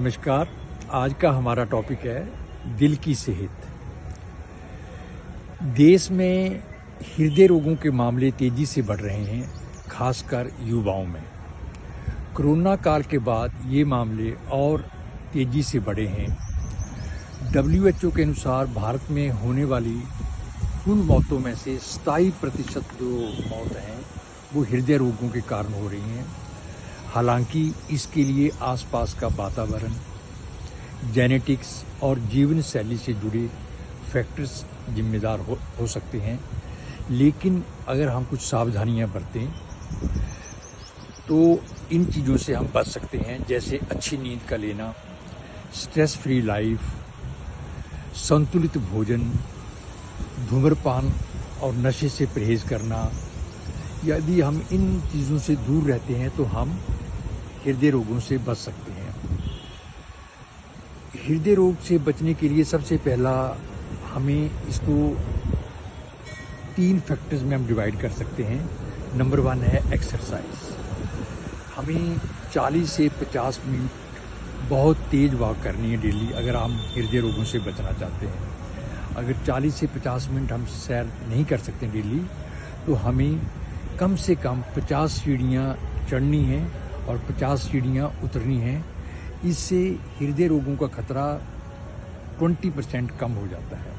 नमस्कार। आज का हमारा टॉपिक है दिल की सेहत। देश में हृदय रोगों के मामले तेजी से बढ़ रहे हैं, खासकर युवाओं में। कोरोना काल के बाद ये मामले और तेजी से बढ़े हैं। WHO के अनुसार भारत में होने वाली कुल मौतों में से 27% जो मौत हैं वो हृदय रोगों के कारण हो रही हैं। हालांकि इसके लिए आसपास का वातावरण, जेनेटिक्स और जीवन शैली से जुड़े फैक्टर्स जिम्मेदार हो सकते हैं, लेकिन अगर हम कुछ सावधानियां बरतें तो इन चीज़ों से हम बच सकते हैं, जैसे अच्छी नींद का लेना, स्ट्रेस फ्री लाइफ, संतुलित भोजन, धूम्रपान और नशे से परहेज करना। यदि हम इन चीज़ों से दूर रहते हैं तो हम हृदय रोगों से बच सकते हैं। हृदय रोग से बचने के लिए सबसे पहला हमें इसको 3 फैक्टर्स में हम डिवाइड कर सकते हैं। नंबर 1 है एक्सरसाइज। हमें 40 से 50 मिनट बहुत तेज़ वॉक करनी है डेली, अगर हम हृदय रोगों से बचना चाहते हैं। अगर 40 से 50 मिनट हम सैर नहीं कर सकते डेली तो हमें कम से कम 50 सीढ़ियाँ चढ़नी हैं और 50 सीढ़ियाँ उतरनी हैं। इससे हृदय रोगों का खतरा 20% कम हो जाता है।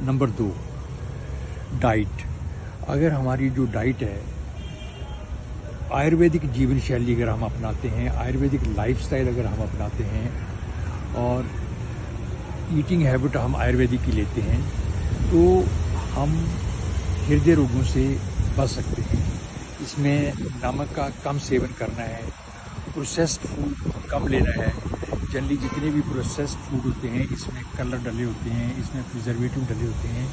Number 2, diet. अगर हमारी जो डाइट है, आयुर्वेदिक जीवन शैली अगर हम अपनाते हैं, आयुर्वेदिक लाइफस्टाइल अगर हम अपनाते हैं और ईटिंग हैबिट हम आयुर्वेदिक की लेते हैं तो हम हृदय रोगों से बच सकते हैं। इसमें नमक का कम सेवन करना है, प्रोसेस्ड फूड कम लेना है। जनरली जितने भी प्रोसेस्ड फूड होते हैं इसमें कलर डले होते हैं, इसमें प्रिजर्वेटिव डले होते हैं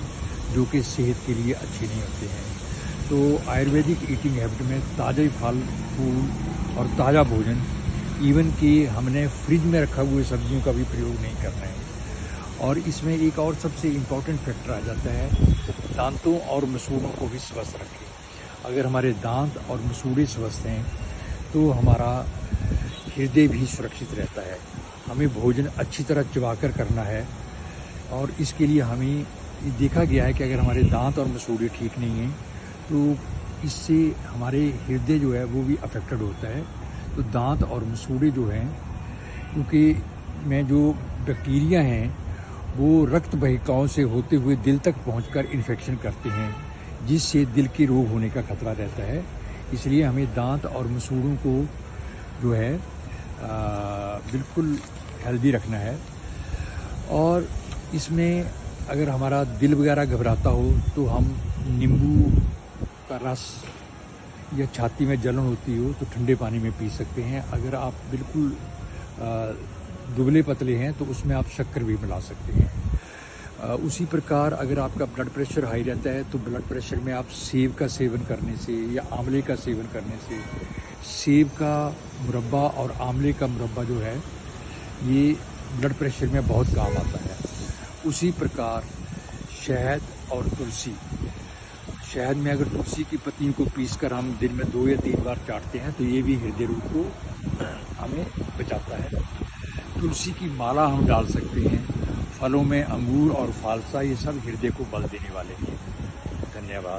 जो कि सेहत के लिए अच्छे नहीं होते हैं। तो आयुर्वेदिक ईटिंग हैबिट में ताज़ा फल फूल और ताज़ा भोजन, इवन कि हमने फ्रिज में रखा हुए सब्जियों का भी प्रयोग नहीं करना है। और इसमें एक और सबसे इम्पॉर्टेंट फैक्टर आ जाता है, दांतों और मसूड़ों को भी स्वस्थ रखें। अगर हमारे दांत और मसूड़े स्वस्थ हैं तो हमारा हृदय भी सुरक्षित रहता है। हमें भोजन अच्छी तरह चबाकर करना है और इसके लिए हमें देखा गया है कि अगर हमारे दांत और मसूड़े ठीक नहीं हैं तो इससे हमारे हृदय जो है वो भी अफेक्टेड होता है। तो दांत और मसूड़े जो हैं, क्योंकि में जो बैक्टीरिया हैं वो रक्त वाहिकाओं से होते हुए दिल तक पहुंचकर इन्फेक्शन करते हैं, जिससे दिल के रोग होने का खतरा रहता है। इसलिए हमें दांत और मसूड़ों को जो है बिल्कुल हेल्दी रखना है। और इसमें अगर हमारा दिल वगैरह घबराता हो तो हम नींबू का रस या छाती में जलन होती हो तो ठंडे पानी में पी सकते हैं। अगर आप बिल्कुल दुबले पतले हैं तो उसमें आप शक्कर भी मिला सकते हैं। उसी प्रकार अगर आपका ब्लड प्रेशर हाई रहता है तो ब्लड प्रेशर में आप सेब का सेवन करने से या आंवले का सेवन करने से, सेब का मुरब्बा और आंवले का मुरब्बा जो है ये ब्लड प्रेशर में बहुत काम आता है। उसी प्रकार शहद और तुलसी, शहद में अगर तुलसी की पत्तियों को पीसकर हम दिन में 2 या 3 बार चाटते हैं तो ये भी हृदय रोग को हमें बचाता है। तुलसी की माला हम डाल सकते हैं। फलों में अंगूर और फालसा, ये सब हृदय को बल देने वाले हैं। धन्यवाद।